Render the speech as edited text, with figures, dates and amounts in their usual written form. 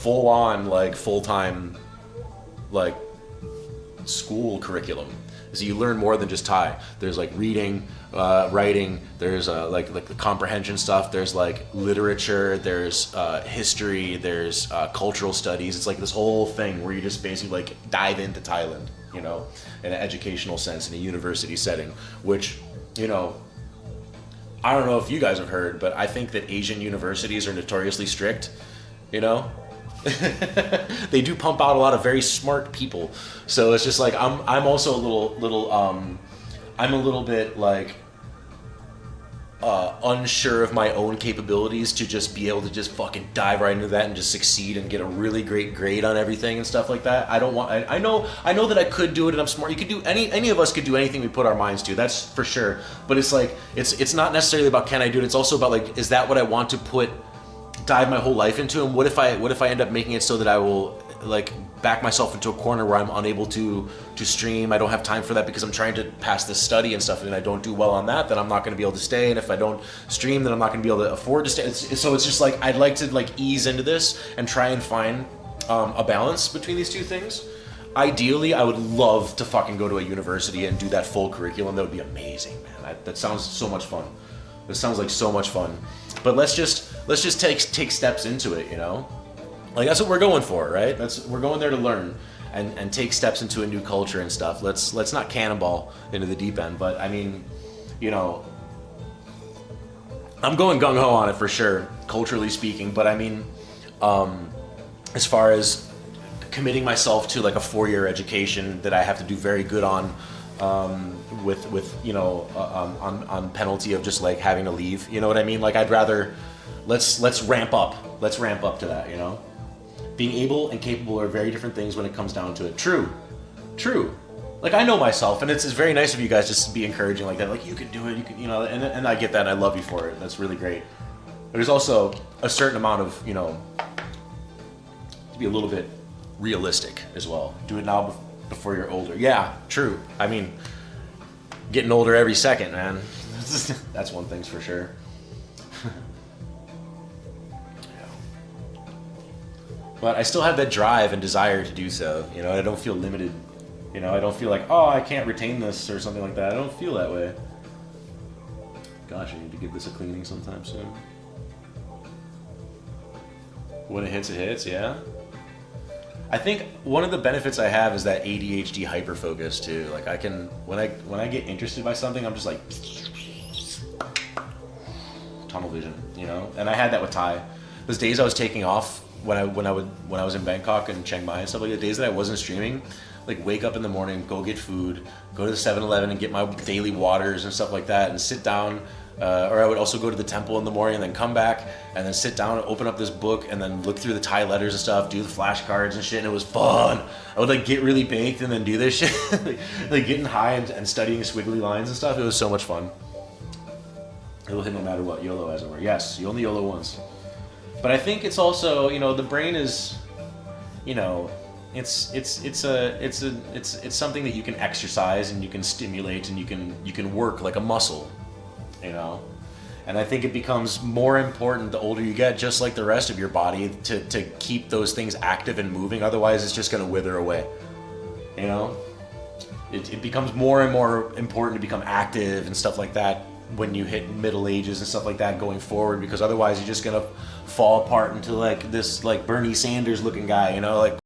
full on like full-time like school curriculum. So you learn more than just Thai. There's like reading, writing. There's like the comprehension stuff. There's like literature. There's history. There's cultural studies. It's like this whole thing where you just basically like dive into Thailand, you know, in an educational sense, in a university setting. Which, you know, I don't know if you guys have heard, but I think that Asian universities are notoriously strict. You know, they do pump out a lot of very smart people. So it's just like I'm also a little I'm a little bit like unsure of my own capabilities to just be able to just fucking dive right into that and just succeed and get a really great grade on everything and stuff like that. I don't want. I know that I could do it and I'm smart. You could do any of us could do anything we put our minds to. That's for sure. But it's like it's not necessarily about can I do it. It's also about like, is that what I want to dive my whole life into, and what if I end up making it so that I will like back myself into a corner where I'm unable to stream. I don't have time for that because I'm trying to pass this study and stuff, and I don't do well on that, then I'm not going to be able to stay. And if I don't stream, then I'm not going to be able to afford to stay. So it's just like I'd like to like ease into this and try and find a balance between these two things. Ideally, I would love to fucking go to a university and do that full curriculum. That would be amazing, man. That sounds so much fun. This sounds like so much fun. But let's just take steps into it, you know? Like that's what we're going for, right? We're going there to learn and take steps into a new culture and stuff. Let's not cannonball into the deep end, but I mean, you know, I'm going gung ho on it for sure, culturally speaking, but I mean, as far as committing myself to like a 4-year education that I have to do very good on, with you know, on penalty of just like having to leave, you know what I mean? Like I'd rather let's ramp up to that, you know. Being able and capable are very different things when it comes down to it. True. Like I know myself, and it's very nice of you guys just to be encouraging like that. Like you can do it, you can, you know, and I get that, and I love you for it. That's really great. But there's also a certain amount of, you know, to be a little bit realistic as well. Do it now before you're older. Yeah, true. I mean, getting older every second, man. That's one thing's for sure. But I still have that drive and desire to do so. You know, I don't feel limited. You know, I don't feel like, oh, I can't retain this or something like that. I don't feel that way. Gosh, I need to give this a cleaning sometime soon. When it hits, yeah. I think one of the benefits I have is that ADHD hyperfocus too. Like I can, when I get interested by something, I'm just like tunnel vision, you know. And I had that with Thai. Those days I was taking off when I was in Bangkok and Chiang Mai and stuff like that, days that I wasn't streaming, like wake up in the morning, go get food, go to the 7-Eleven and get my daily waters and stuff like that, and sit down. Or I would also go to the temple in the morning and then come back and then sit down and open up this book and then look through the Thai letters and stuff, do the flashcards and shit, and it was fun. I would like get really baked and then do this shit, like getting high and studying squiggly lines and stuff. It was so much fun. It'll hit no matter what, YOLO as it were. Yes, you only YOLO once. But I think it's also, you know, the brain is, you know, it's something that you can exercise and you can stimulate and you can work like a muscle, you know. And I think it becomes more important the older you get, just like the rest of your body, to keep those things active and moving. Otherwise, it's just going to wither away, you know. It becomes more and more important to become active and stuff like that when you hit middle ages and stuff like that going forward, because otherwise you're just gonna fall apart into like this like Bernie Sanders looking guy, you know, like